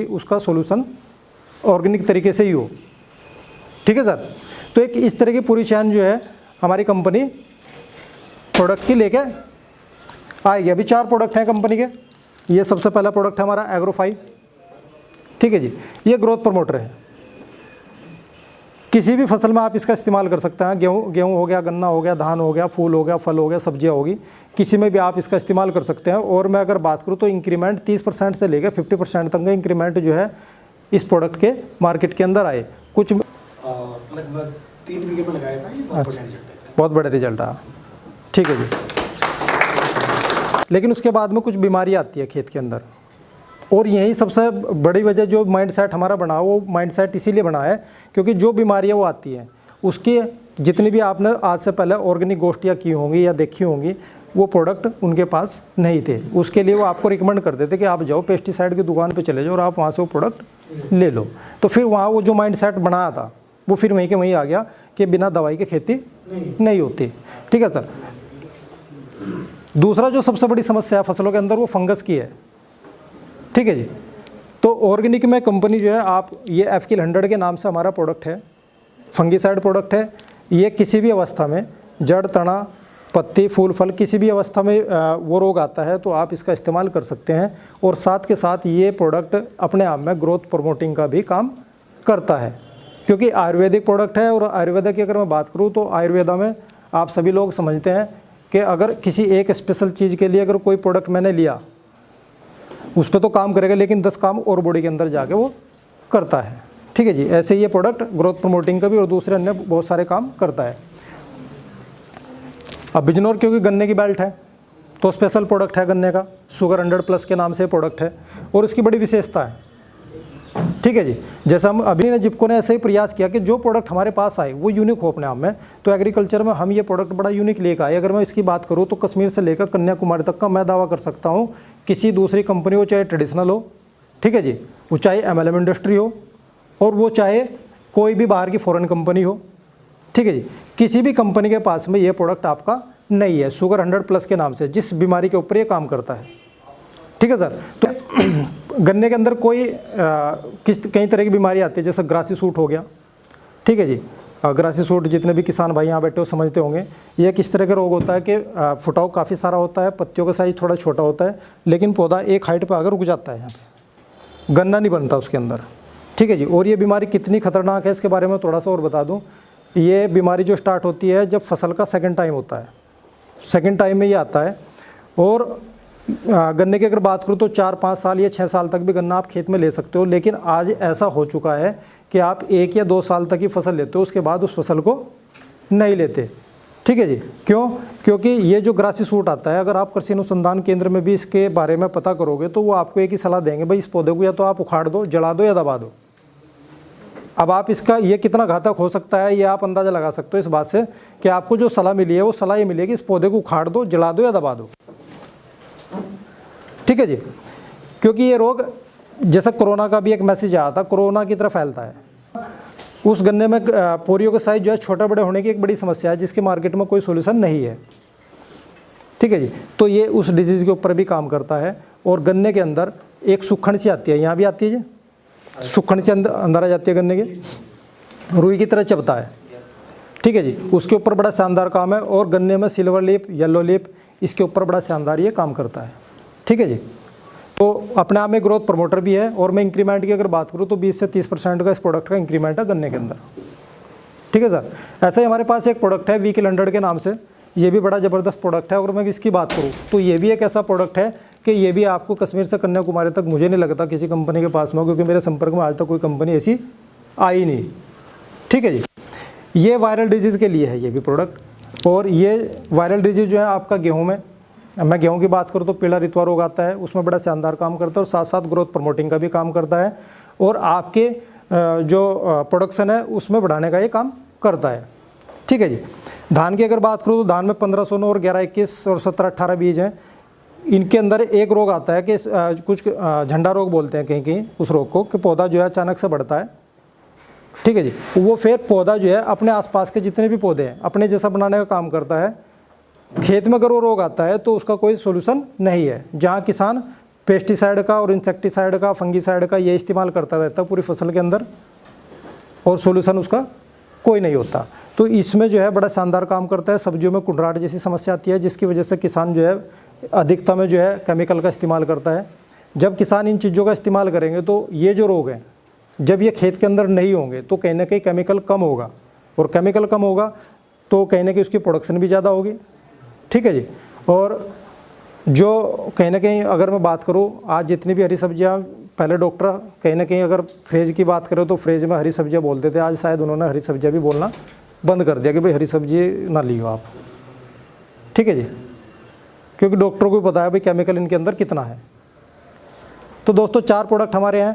उसका solution organic तरीके से ही हो। ठीक है सर। तो एक इस तरह की पूरी चैन जो है हमारी कंपनी प्रोडक्ट की लेके आएगी। अभी 4 प्रोडक्ट हैं कंपनी के। ये सबसे पहला प्रोडक्ट है हमारा एग्रो5। ठीक है जी, ये ग्रोथ प्रमोटर है। किसी भी फसल में आप इसका इस्तेमाल कर सकते हैं। गेहूँ हो गया, गन्ना हो गया, धान हो गया, फूल हो गया, फल हो गया, सब्जियां होगी, किसी में भी आप इसका इस्तेमाल कर सकते हैं। और मैं अगर बात करूँ तो इंक्रीमेंट 30% से लेकर 50% तक का इंक्रीमेंट जो है इस प्रोडक्ट के मार्केट के अंदर आए। कुछ लगभग 3 बीघे पर लगाया था, ये बहुत बड़े रिजल्ट आया। ठीक है जी। लेकिन उसके बाद में कुछ बीमारी आती है खेत के अंदर, और यही सबसे बड़ी वजह जो माइंडसेट हमारा बना, वो माइंडसेट इसीलिए बना है क्योंकि जो बीमारियाँ वो आती हैं उसकी जितनी भी आपने आज से पहले ऑर्गेनिक गोष्ठियाँ की होंगी या देखी होंगी, वो प्रोडक्ट उनके पास नहीं थे। उसके लिए वो आपको रिकमेंड कर देते कि आप जाओ पेस्टिसाइड की दुकान पे चले जाओ और आप वहाँ से वो प्रोडक्ट ले लो। तो फिर वहाँ वो जो माइंडसेट बनाया था वो फिर वहीं के वहीं आ गया कि बिना दवाई के खेती नहीं होती। ठीक है सर। दूसरा जो सबसे बड़ी समस्या है फसलों के अंदर वो फंगस की है। ठीक है जी। तो ऑर्गेनिक में कंपनी जो है, आप ये एफकिल 100 के नाम से हमारा प्रोडक्ट है, फंगीसाइड प्रोडक्ट है। ये किसी भी अवस्था में जड़, तना, पत्ती, फूल, फल, किसी भी अवस्था में वो रोग आता है तो आप इसका इस्तेमाल कर सकते हैं। और साथ के साथ ये प्रोडक्ट अपने आप में ग्रोथ प्रमोटिंग का भी काम करता है क्योंकि आयुर्वेदिक प्रोडक्ट है। और आयुर्वेदा की अगर मैं बात करूँ तो आयुर्वेदा में आप सभी लोग समझते हैं कि अगर किसी एक स्पेशल चीज़ के लिए अगर कोई प्रोडक्ट मैंने लिया उस पर तो काम करेगा, लेकिन 10 काम और बॉडी के अंदर जाके वो करता है। ठीक है जी। ऐसे ही ये प्रोडक्ट ग्रोथ प्रमोटिंग का भी और दूसरे अन्य बहुत सारे काम करता है। अब बिजनौर क्योंकि गन्ने की बेल्ट है तो स्पेशल प्रोडक्ट है गन्ने का, शुगर 100+ के नाम से प्रोडक्ट है और इसकी बड़ी विशेषता है। ठीक है जी। जैसा हम अभी ने जिपको ने ऐसे ही प्रयास किया कि जो प्रोडक्ट हमारे पास आए वो यूनिक हो अपने आप में, तो एग्रीकल्चर में हम ये प्रोडक्ट बड़ा यूनिक लेकर आए। अगर मैं इसकी बात करूँ तो कश्मीर से लेकर कन्याकुमारी तक का मैं दावा कर सकता हूँ किसी दूसरी कंपनी हो, चाहे ट्रेडिशनल हो, ठीक है जी, वो चाहे MLM इंडस्ट्री हो और वो चाहे कोई भी बाहर की फॉरेन कंपनी हो, ठीक है जी, किसी भी कंपनी के पास में ये प्रोडक्ट आपका नहीं है शुगर 100+ के नाम से, जिस बीमारी के ऊपर ये काम करता है। ठीक है सर। तो गन्ने के अंदर कोई कई तरह की बीमारी आती है, जैसे ग्रासी सूट हो गया। ठीक है जी। ग्रासी सूट जितने भी किसान भाई यहाँ बैठे हो समझते होंगे, ये किस तरह का रोग होता है कि फुटाव काफ़ी सारा होता है, पत्तियों का साइज थोड़ा छोटा होता है, लेकिन पौधा एक हाइट पर आकर रुक जाता है, यहाँ पे गन्ना नहीं बनता उसके अंदर। ठीक है जी। और ये बीमारी कितनी खतरनाक है इसके बारे में थोड़ा सा और बता दूँ। ये बीमारी जो स्टार्ट होती है जब फसल का सेकेंड टाइम होता है, सेकेंड टाइम में ये आता है। और गन्ने की अगर बात करूँ तो 4-5 साल या 6 साल तक भी गन्ना आप खेत में ले सकते हो, लेकिन आज ऐसा हो चुका है कि आप 1 या 2 साल तक ही फसल लेते हो, उसके बाद उस फसल को नहीं लेते। ठीक है जी। क्यों? क्योंकि ये जो ग्रासी सूट आता है, अगर आप कृषि अनुसंधान केंद्र में भी इसके बारे में पता करोगे तो वो आपको एक ही सलाह देंगे, भाई इस पौधे को या तो आप उखाड़ दो, जला दो या दबा दो। अब आप इसका ये कितना घातक हो सकता है ये आप अंदाज़ा लगा सकते हो इस बात से कि आपको जो सलाह मिली है वो सलाह ये मिलेगी इस पौधे को उखाड़ दो, जला दो या दबा दो। ठीक है जी। क्योंकि ये रोग जैसा कोरोना का भी एक मैसेज आया था, कोरोना की तरह फैलता है। उस गन्ने में पोरियों का साइज जो है छोटा बड़े होने की एक बड़ी समस्या है, जिसके मार्केट में कोई सोल्यूशन नहीं है। ठीक है जी। तो ये उस डिजीज़ के ऊपर भी काम करता है। और गन्ने के अंदर एक सुखण सी आती है, यहाँ भी आती है जी, सुखण से अंदर आ जाती है गन्ने के, रुई की तरह चबता है। ठीक है जी। उसके ऊपर बड़ा शानदार काम है। और गन्ने में सिल्वर लीफ, येलो लीफ, इसके ऊपर बड़ा शानदार ये काम करता है। ठीक है जी। तो अपने आप में ग्रोथ प्रमोटर भी है। और मैं इंक्रीमेंट की अगर बात करूँ तो 20 से 30% का इस प्रोडक्ट का इंक्रीमेंट है गन्ने के अंदर। ठीक है सर। ऐसे ही हमारे पास एक प्रोडक्ट है वीकिल 100 के नाम से, ये भी बड़ा ज़बरदस्त प्रोडक्ट है। और मैं इसकी बात करूँ तो ये भी एक ऐसा प्रोडक्ट है कि ये भी आपको कश्मीर से कन्याकुमारी तक मुझे नहीं लगता किसी कंपनी के पास में हो, क्योंकि मेरे संपर्क में आज तक कोई कंपनी ऐसी आई नहीं। ठीक है जी। ये वायरल डिजीज़ के लिए है ये भी प्रोडक्ट। और ये वायरल डिजीज़ जो है आपका गेहूँ में, मैं गेहूं की बात करूं तो पीला रितवा रोग आता है, उसमें बड़ा शानदार काम करता है। और साथ साथ ग्रोथ प्रमोटिंग का भी काम करता है। और आपके जो प्रोडक्शन है उसमें बढ़ाने का ये काम करता है। ठीक है जी। धान की अगर बात करूं तो धान में 1509 और 1121 और 1718 बीज हैं। इनके अंदर एक रोग आता है कि कुछ झंडा रोग बोलते हैं कहीं कहीं उस रोग को, कि पौधा जो है अचानक से बढ़ता है। ठीक है जी। वो फिर पौधा जो है अपने आसपास के जितने भी पौधे हैं अपने जैसा बनाने का काम करता है। खेत में अगर वो रोग आता है तो उसका कोई सोल्यूशन नहीं है। जहाँ किसान पेस्टिसाइड का और इंसेक्टिसाइड का, फंगीसाइड का ये इस्तेमाल करता रहता है पूरी फसल के अंदर, और सॉल्यूशन उसका कोई नहीं होता। तो इसमें जो है बड़ा शानदार काम करता है। सब्जियों में कुंडराट जैसी समस्या आती है, जिसकी वजह से किसान जो है अधिकता में जो है केमिकल का इस्तेमाल करता है। जब किसान इन चीज़ों का इस्तेमाल करेंगे तो ये जो रोग हैं, जब ये खेत के अंदर नहीं होंगे तो कहीं ना कहीं केमिकल कम होगा, और केमिकल कम होगा तो कहीं ना कहीं उसकी प्रोडक्शन भी ज़्यादा होगी। ठीक है जी। और जो कहीं ना कहीं अगर मैं बात करूँ, आज जितनी भी हरी सब्जियाँ, पहले डॉक्टर कहीं ना कहीं अगर फ्रेज की बात करें तो फ्रेज में हरी सब्जियाँ बोलते थे, आज शायद उन्होंने हरी सब्जियाँ भी बोलना बंद कर दिया कि भाई हरी सब्जी ना लियो आप। ठीक है जी, क्योंकि डॉक्टरों को भी पता है भाई केमिकल इनके अंदर कितना है। तो दोस्तों 4 प्रोडक्ट हमारे हैं।